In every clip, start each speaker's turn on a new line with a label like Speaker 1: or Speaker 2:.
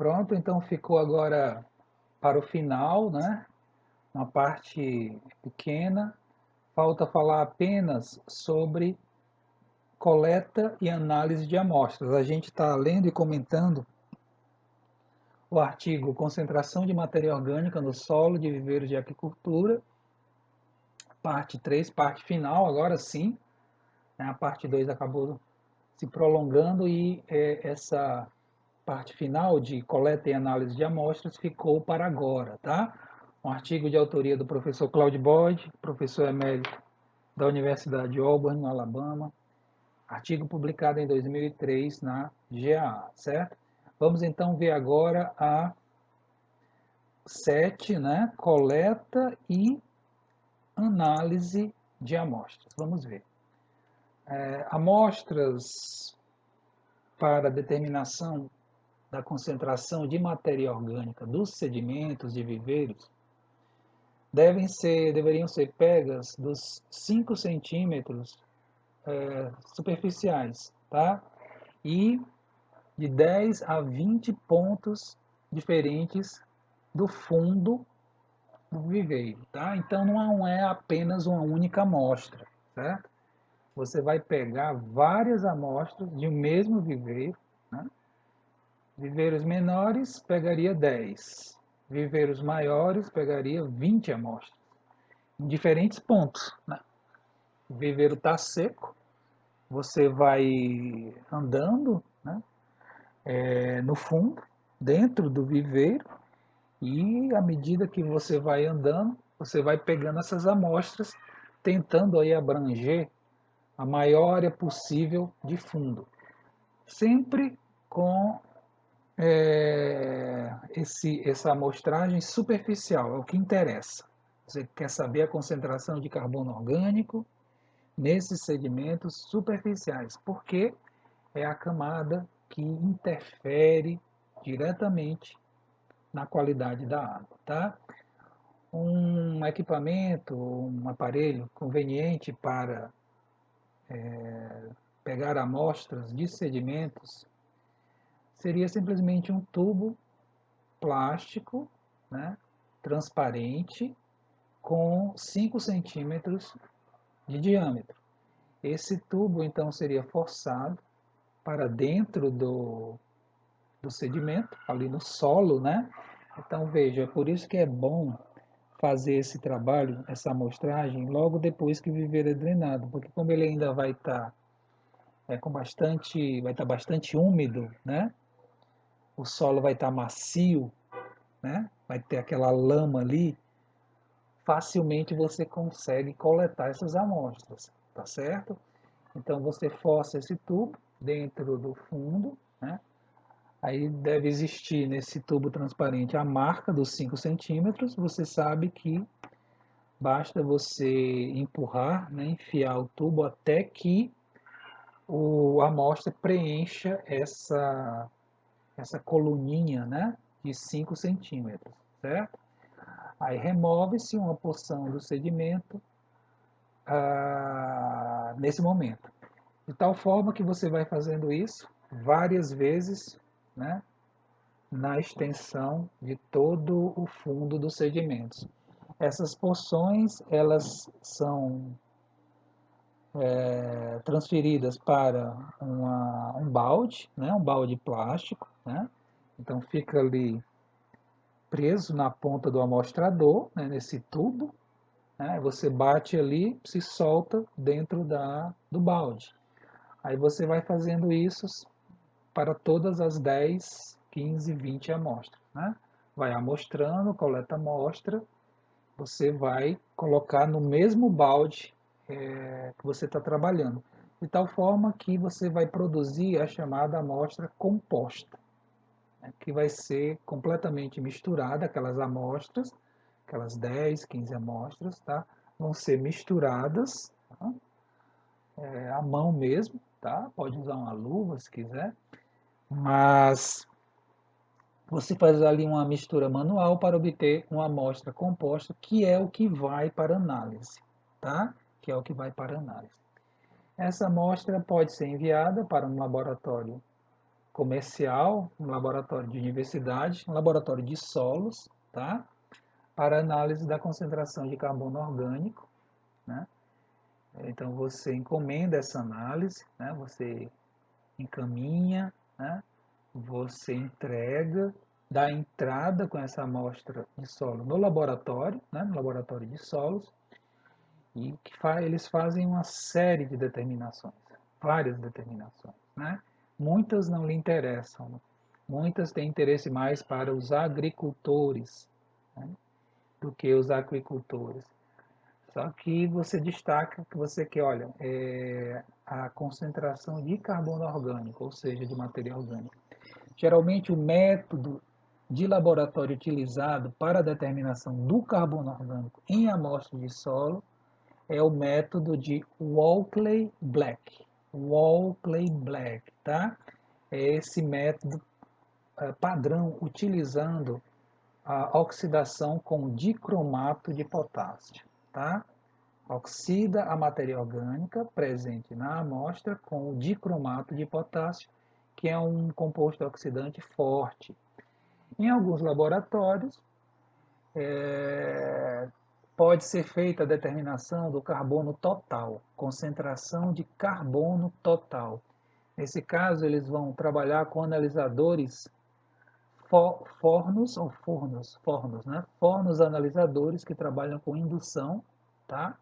Speaker 1: Pronto, então ficou agora para o final, né? Uma parte pequena. Falta falar apenas sobre coleta e análise de amostras. A gente está lendo e comentando o artigo Concentração de Matéria Orgânica no Solo de Viveiros de Aquicultura, parte 3, parte final, agora sim. A parte 2 acabou se prolongando e essa parte final de coleta e análise de amostras ficou para agora, tá? Um artigo de autoria do professor Claude Boyd, professor emérito da Universidade de Auburn, no Alabama, artigo publicado em 2003 na GAA, certo? Vamos então ver agora a 7, né? Coleta e análise de amostras. Vamos ver. Amostras para determinação da concentração de matéria orgânica dos sedimentos de viveiros deveriam ser pegas dos 5 centímetros superficiais, tá? E de 10 a 20 pontos diferentes do fundo do viveiro, tá? Então não é apenas uma única amostra, certo? Você vai pegar várias amostras de um mesmo viveiro, né? Viveiros menores pegaria 10, viveiros maiores pegaria 20 amostras, em diferentes pontos, né? O viveiro está seco, você vai andando, né, no fundo, dentro do viveiro, e à medida que você vai andando, você vai pegando essas amostras, tentando aí abranger a maior área possível de fundo. Sempre com essa amostragem superficial, é o que interessa. Você quer saber a concentração de carbono orgânico nesses sedimentos superficiais, porque é a camada que interfere diretamente na qualidade da água, tá? Um equipamento, um aparelho conveniente para pegar amostras de sedimentos seria simplesmente um tubo plástico, né, transparente, com 5 centímetros de diâmetro. Esse tubo então seria forçado para dentro do sedimento, ali no solo, né? Então veja, é por isso que é bom fazer esse trabalho, essa amostragem, logo depois que o viveiro é drenado, porque como ele ainda vai estar vai estar bastante úmido, né? O solo vai estar macio, né? Vai ter aquela lama ali, facilmente você consegue coletar essas amostras, tá certo? Então você força esse tubo dentro do fundo, né? Aí deve existir nesse tubo transparente a marca dos 5 centímetros. Você sabe que basta você empurrar, né, enfiar o tubo até que a amostra preencha essa coluninha, né, de 5 centímetros, certo? Aí remove-se uma porção do sedimento nesse momento. De tal forma que você vai fazendo isso várias vezes, né, na extensão de todo o fundo dos sedimentos. Essas porções elas são transferidas para um balde, né, um balde plástico, né? Então fica ali preso na ponta do amostrador, né, nesse tubo, né? Você bate ali, se solta dentro do balde. Aí você vai fazendo isso para todas as 10, 15, 20 amostras, né? Vai amostrando, coleta a amostra, você vai colocar no mesmo balde que você está trabalhando, de tal forma que você vai produzir a chamada amostra composta, né, que vai ser completamente misturada, aquelas amostras, aquelas 10, 15 amostras, tá? Vão ser misturadas, tá? À mão mesmo, tá? Pode usar uma luva se quiser, mas você faz ali uma mistura manual para obter uma amostra composta, que é o que vai para análise, tá? Que é o que vai para análise. Essa amostra pode ser enviada para um laboratório comercial, um laboratório de universidade, um laboratório de solos, tá? Para análise da concentração de carbono orgânico, né? Então você encomenda essa análise, né? Você encaminha, né? Você entrega, dá entrada com essa amostra de solo no laboratório, né? No laboratório de solos, e eles fazem uma série de determinações, várias determinações, né? Muitas não lhe interessam, né? Muitas têm interesse mais para os agricultores, né, do que os aquicultores. Só que você destaca que você quer, olha, a concentração de carbono orgânico, ou seja, de matéria orgânica. Geralmente o método de laboratório utilizado para a determinação do carbono orgânico em amostra de solo é o método de Walkley-Black. Walkley-Black, tá? É esse método padrão utilizando a oxidação com dicromato de potássio, tá? Oxida a matéria orgânica presente na amostra com o dicromato de potássio, que é um composto oxidante forte. Em alguns laboratórios, pode ser feita a determinação do carbono total, concentração de carbono total. Nesse caso, eles vão trabalhar com analisadores fornos, né? Fornos analisadores que trabalham com indução, tá?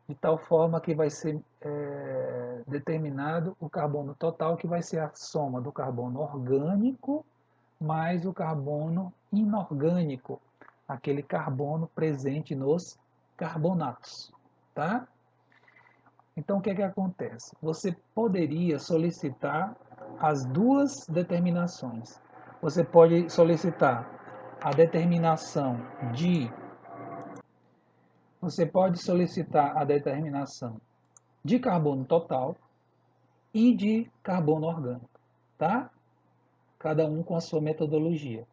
Speaker 1: De tal forma que vai ser determinado o carbono total, que vai ser a soma do carbono orgânico mais o carbono inorgânico, aquele carbono presente nos carbonatos, tá? Então, o que é que acontece? Você poderia solicitar as duas determinações. Você pode solicitar a determinação de você pode solicitar a determinação de carbono total e de carbono orgânico, tá? Cada um com a sua metodologia.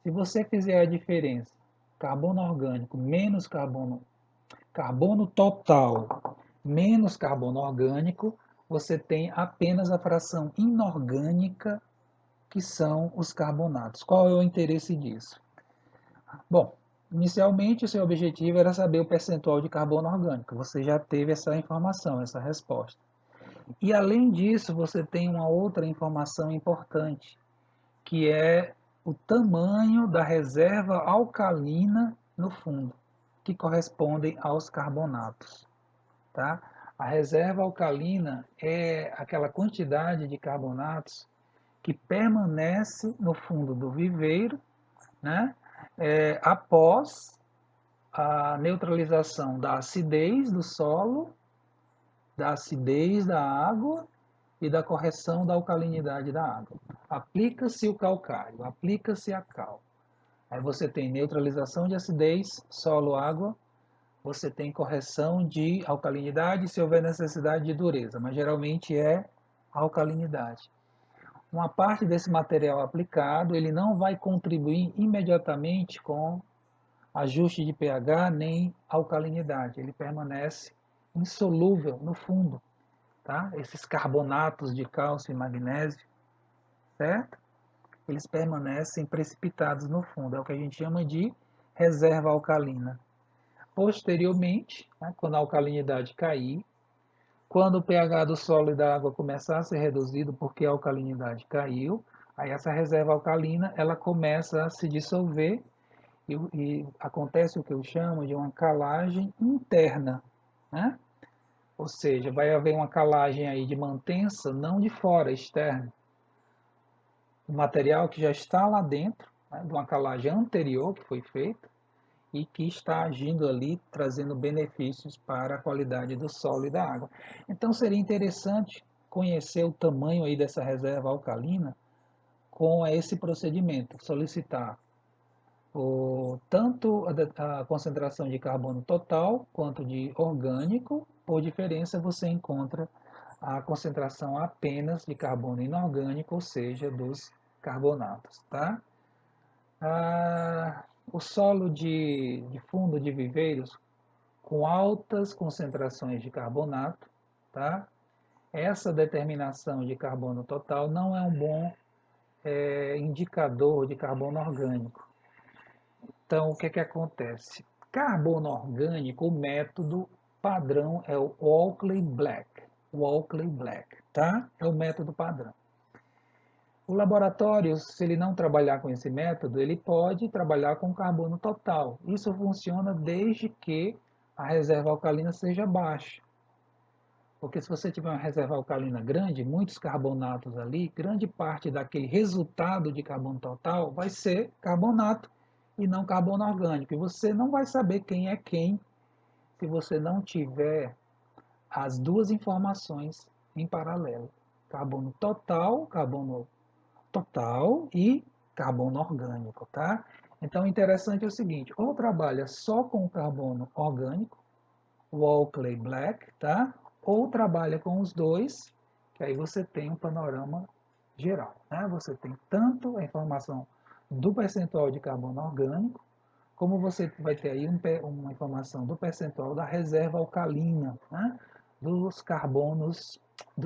Speaker 1: Se você fizer a diferença carbono orgânico menos carbono total menos carbono orgânico, você tem apenas a fração inorgânica, que são os carbonatos. Qual é o interesse disso? Bom, inicialmente o seu objetivo era saber o percentual de carbono orgânico. Você já teve essa informação, essa resposta. E além disso, você tem uma outra informação importante, que é o tamanho da reserva alcalina no fundo, que correspondem aos carbonatos. Tá? A reserva alcalina é aquela quantidade de carbonatos que permanece no fundo do viveiro, né? Após a neutralização da acidez do solo, da acidez da água e da correção da alcalinidade da água. Aplica-se o calcário, aplica-se a cal. Aí você tem neutralização de acidez, solo, água, você tem correção de alcalinidade se houver necessidade de dureza, mas geralmente é alcalinidade. Uma parte desse material aplicado, ele não vai contribuir imediatamente com ajuste de pH nem alcalinidade, ele permanece insolúvel no fundo, tá? Esses carbonatos de cálcio e magnésio, certo? Eles permanecem precipitados no fundo, é o que a gente chama de reserva alcalina. Posteriormente, né, quando a alcalinidade cair, quando o pH do solo e da água começar a ser reduzido porque a alcalinidade caiu, aí essa reserva alcalina ela começa a se dissolver e acontece o que eu chamo de uma calagem interna, né? Ou seja, vai haver uma calagem aí de mantença, não de fora, externa. O material que já está lá dentro, né, de uma calagem anterior que foi feita, e que está agindo ali, trazendo benefícios para a qualidade do solo e da água. Então seria interessante conhecer o tamanho aí dessa reserva alcalina com esse procedimento, solicitar tanto a concentração de carbono total quanto de orgânico. Por diferença, você encontra a concentração apenas de carbono inorgânico, ou seja, dos carbonatos. Tá? O solo de fundo de viveiros com altas concentrações de carbonato, tá? essa determinação de carbono total não é um bom indicador de carbono orgânico. Então, o que que acontece? Carbono orgânico, o método padrão é o Walkley Black. Walkley Black, tá? É o método padrão. O laboratório, se ele não trabalhar com esse método, ele pode trabalhar com carbono total. Isso funciona desde que a reserva alcalina seja baixa. Porque se você tiver uma reserva alcalina grande, muitos carbonatos ali, grande parte daquele resultado de carbono total vai ser carbonato e não carbono orgânico. E você não vai saber quem é quem se você não tiver as duas informações em paralelo. Carbono total e carbono orgânico, tá? Então, o interessante é o seguinte, ou trabalha só com o carbono orgânico, o Walkley Black, tá? Ou trabalha com os dois, que aí você tem um panorama geral, né? Você tem tanto a informação do percentual de carbono orgânico, como você vai ter aí uma informação do percentual da reserva alcalina, né? Dos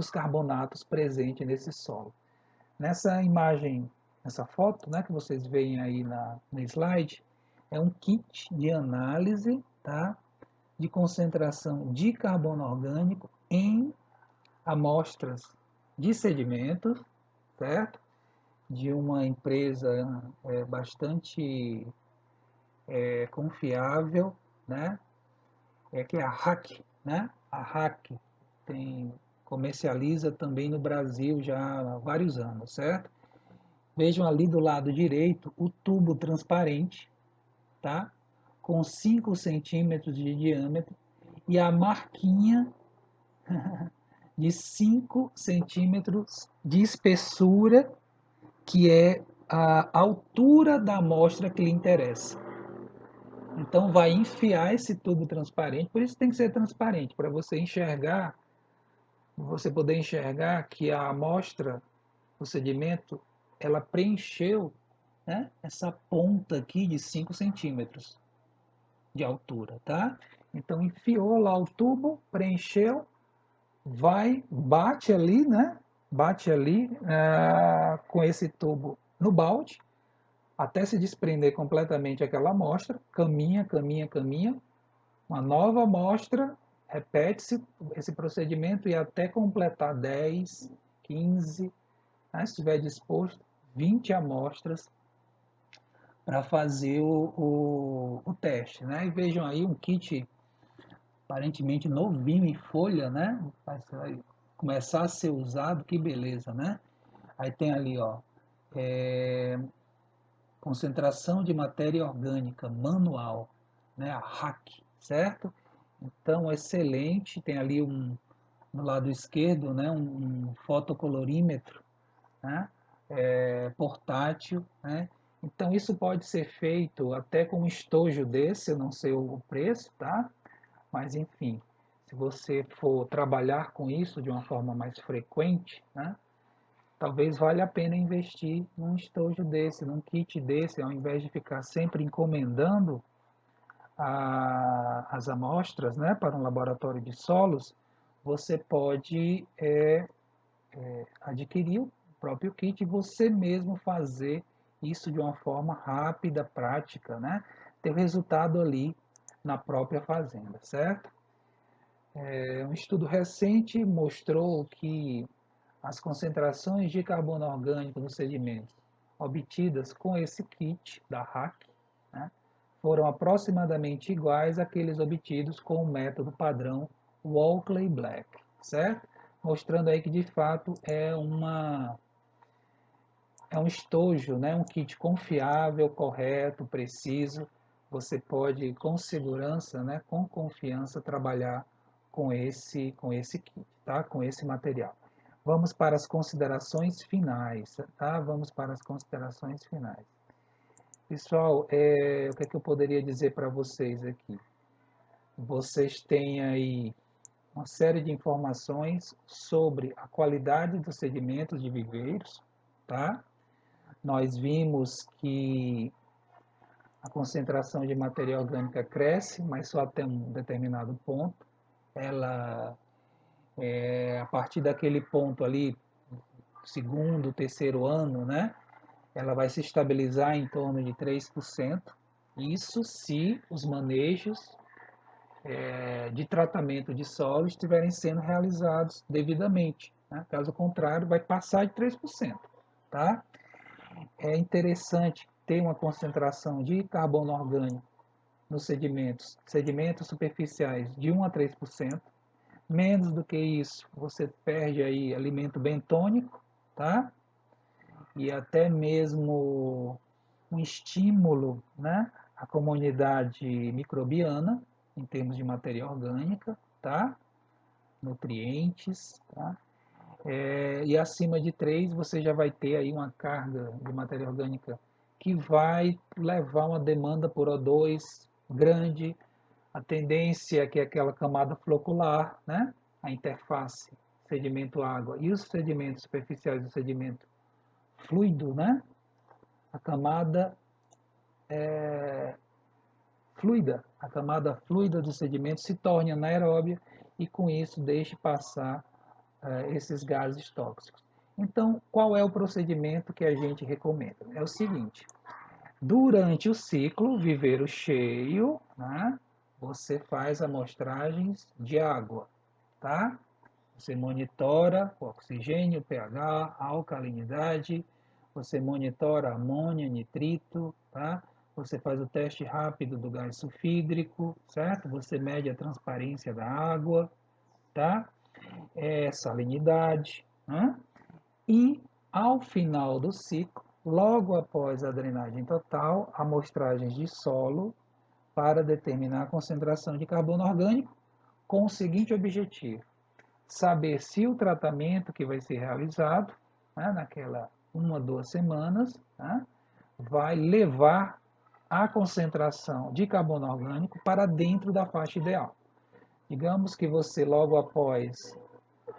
Speaker 1: carbonatos presentes nesse solo. Nessa imagem, nessa foto, né, que vocês veem aí no slide, é um kit de análise, tá, de concentração de carbono orgânico em amostras de sedimentos, certo? De uma empresa bastante confiável, né? Que é a RAC, né? A RAC comercializa também no Brasil já há vários anos, certo? Vejam ali do lado direito o tubo transparente, tá? Com 5 centímetros de diâmetro e a marquinha de 5 centímetros de espessura, que é a altura da amostra que lhe interessa. Então vai enfiar esse tubo transparente, por isso tem que ser transparente, para você enxergar, você poder enxergar que a amostra, o sedimento, ela preencheu, né, essa ponta aqui de 5 centímetros de altura, tá? Então enfiou lá o tubo, preencheu, bate ali, né? Bate ali com esse tubo no balde, até se desprender completamente aquela amostra, caminha, caminha, caminha, uma nova amostra, repete-se esse procedimento e até completar 10, 15, né, se estiver disposto, 20 amostras para fazer o teste. Né? E vejam aí um kit aparentemente novinho em folha, né? Vai começar a ser usado, que beleza, né? Aí tem ali, ó, concentração de matéria orgânica manual, né? A RAC, certo? Então, excelente. Tem ali no lado esquerdo, né? Um fotocolorímetro, né? Portátil, né? Então, isso pode ser feito até com um estojo desse, eu não sei o preço, tá? Mas, enfim, se você for trabalhar com isso de uma forma mais frequente, né, talvez valha a pena investir num estojo desse, num kit desse, ao invés de ficar sempre encomendando as amostras, né, para um laboratório de solos, você pode adquirir o próprio kit e você mesmo fazer isso de uma forma rápida, prática, né? Ter o resultado ali na própria fazenda, certo? Um estudo recente mostrou que as concentrações de carbono orgânico nos sedimentos obtidas com esse kit da RAC, né, foram aproximadamente iguais àqueles obtidos com o método padrão Walkley Black, certo? Mostrando aí que de fato é um estojo, né, um kit confiável, correto, preciso. Você pode com segurança, né, com confiança trabalhar com esse kit, tá? Com esse material. Vamos para as considerações finais, tá? Vamos para as considerações finais. Pessoal, o que é que eu poderia dizer para vocês aqui? Vocês têm aí uma série de informações sobre a qualidade dos sedimentos de viveiros, tá? Nós vimos que a concentração de matéria orgânica cresce, mas só até um determinado ponto. Ela A partir daquele ponto ali, segundo, terceiro ano, né, ela vai se estabilizar em torno de 3%. Isso se os manejos de tratamento de solo estiverem sendo realizados devidamente, né? Caso contrário, vai passar de 3%. Tá? É interessante ter uma concentração de carbono orgânico nos sedimentos superficiais de 1 a 3%. Menos do que isso, você perde aí alimento bentônico, tá? E até mesmo um estímulo, né, à comunidade microbiana, em termos de matéria orgânica, tá? Nutrientes, tá? E acima de 3 você já vai ter aí uma carga de matéria orgânica que vai levar uma demanda por O2 grande. A tendência é que aquela camada flocular, né, a interface sedimento-água e os sedimentos superficiais do sedimento fluido, né, a camada a camada fluida do sedimento se torne anaeróbia e com isso deixe passar esses gases tóxicos. Então, qual é o procedimento que a gente recomenda? É o seguinte: durante o ciclo viveiro cheio, né, você faz amostragens de água, tá? Você monitora o oxigênio, o pH, a alcalinidade, você monitora amônia, nitrito, tá? Você faz o teste rápido do gás sulfídrico, certo? Você mede a transparência da água, tá? Salinidade, né? E ao final do ciclo, logo após a drenagem total, amostragens de solo para determinar a concentração de carbono orgânico com o seguinte objetivo: saber se o tratamento que vai ser realizado, né, naquela 1 a 2 semanas, né, vai levar a concentração de carbono orgânico para dentro da faixa ideal. Digamos que você, logo após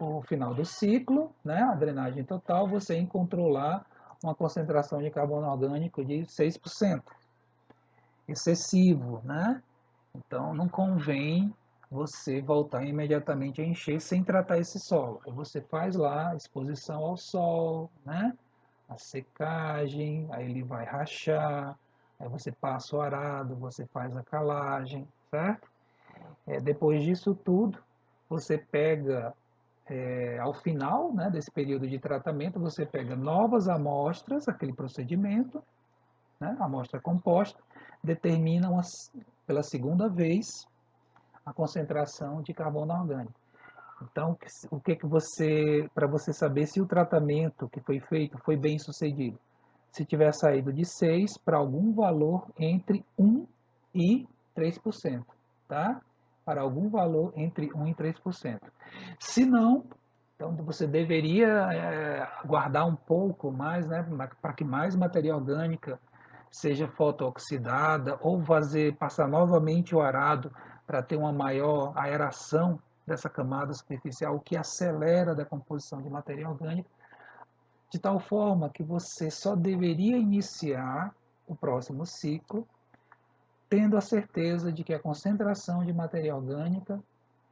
Speaker 1: o final do ciclo, né, a drenagem total, você encontrou lá uma concentração de carbono orgânico de 6%. Excessivo, né? Então, não convém você voltar imediatamente a encher sem tratar esse solo. Aí você faz lá a exposição ao sol, né? A secagem, aí ele vai rachar, aí você passa o arado, você faz a calagem, certo? Depois disso tudo, você pega, ao final, né, desse período de tratamento, você pega novas amostras, aquele procedimento, né, amostra composta, determina pela segunda vez a concentração de carbono orgânico. Então, o que que você, para você saber se o tratamento que foi feito foi bem sucedido? Se tiver saído de 6 para algum valor entre 1 e 3%, tá? Para algum valor entre 1 e 3%. Se não, então você deveria guardar um pouco mais, né, para que mais matéria orgânica seja fotooxidada ou passar novamente o arado para ter uma maior aeração dessa camada superficial, o que acelera a decomposição de matéria orgânica, de tal forma que você só deveria iniciar o próximo ciclo tendo a certeza de que a concentração de matéria orgânica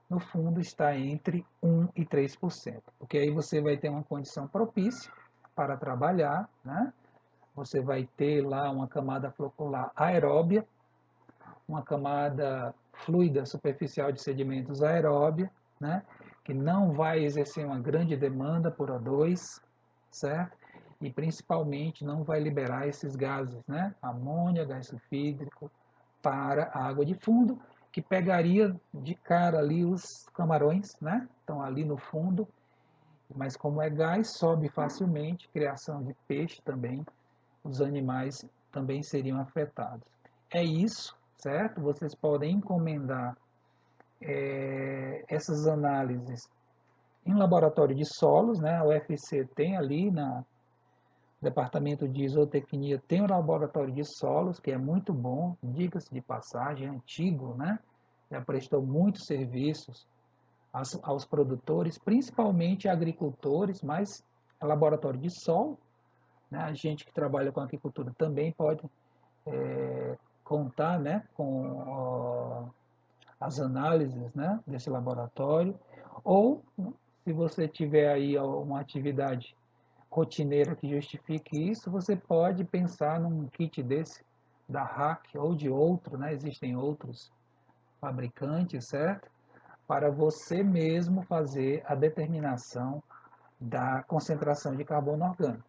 Speaker 1: no fundo está entre 1 e 3%, porque aí você vai ter uma condição propícia para trabalhar, né? Você vai ter lá uma camada flocular aeróbia, uma camada fluida superficial de sedimentos aeróbia, né? Que não vai exercer uma grande demanda por O2, certo? E principalmente não vai liberar esses gases, né? Amônia, gás sulfídrico, para a água de fundo, que pegaria de cara ali os camarões, né? Estão ali no fundo, mas como é gás, sobe facilmente, criação de peixe também, os animais também seriam afetados. É isso, certo? Vocês podem encomendar essas análises em laboratório de solos, né? A UFC tem ali na Departamento de Isotecnia, tem um laboratório de solos, que é muito bom, diga-se de passagem, é antigo, né? Já prestou muitos serviços aos produtores, principalmente agricultores, mas é laboratório de solo, né? A gente que trabalha com agricultura também pode contar, né, com as análises, né, desse laboratório, ou se você tiver aí uma atividade rotineira que justifique isso, você pode pensar num kit desse da RAC ou de outro, né? Existem outros fabricantes, certo? Para você mesmo fazer a determinação da concentração de carbono orgânico.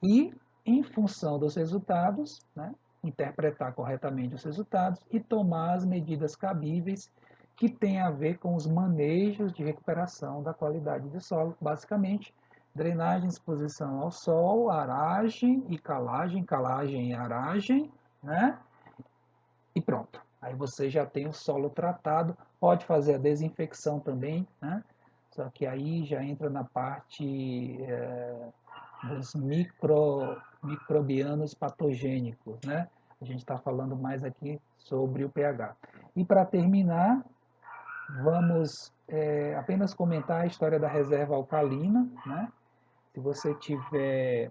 Speaker 1: E, em função dos resultados, né, interpretar corretamente os resultados e tomar as medidas cabíveis que têm a ver com os manejos de recuperação da qualidade do solo, basicamente drenagem, exposição ao sol, aragem e calagem, calagem e aragem, né? E pronto. Aí você já tem o solo tratado, pode fazer a desinfecção também, né? Só que aí já entra na parte dos microbianos patogênicos, né? A gente está falando mais aqui sobre o pH. E para terminar, vamos apenas comentar a história da reserva alcalina, né? Se você tiver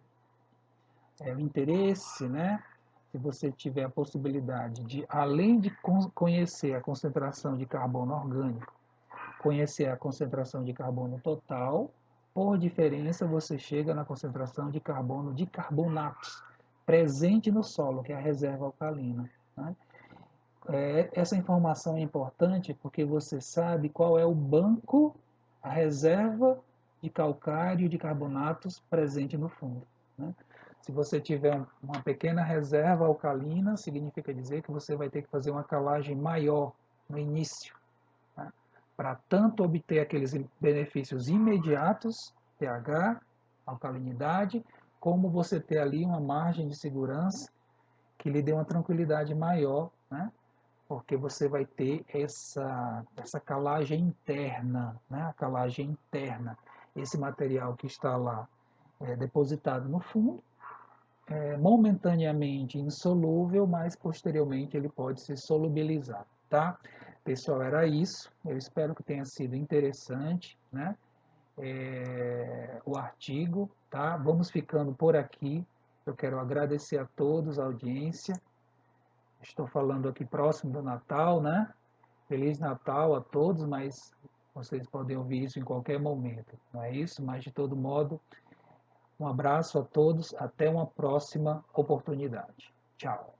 Speaker 1: interesse, né? Se você tiver a possibilidade de, além de conhecer a concentração de carbono orgânico, conhecer a concentração de carbono total, por diferença você chega na concentração de carbono de carbonatos presente no solo, que é a reserva alcalina, né? Essa informação é importante porque você sabe qual é o banco, a reserva de calcário e de carbonatos presente no fundo, né? Se você tiver uma pequena reserva alcalina, significa dizer que você vai ter que fazer uma calagem maior no início, né? Para tanto obter aqueles benefícios imediatos, pH, alcalinidade, como você ter ali uma margem de segurança que lhe dê uma tranquilidade maior, né? Porque você vai ter essa calagem interna, né? A calagem interna, esse material que está lá depositado no fundo, momentaneamente insolúvel, mas posteriormente ele pode se solubilizar, tá? Pessoal, era isso. Eu espero que tenha sido interessante, né? O artigo, tá? Vamos ficando por aqui. Eu quero agradecer a todos a audiência. Estou falando aqui próximo do Natal, né? Feliz Natal a todos, mas vocês podem ouvir isso em qualquer momento, não é isso? Mas de todo modo, um abraço a todos, até uma próxima oportunidade. Tchau.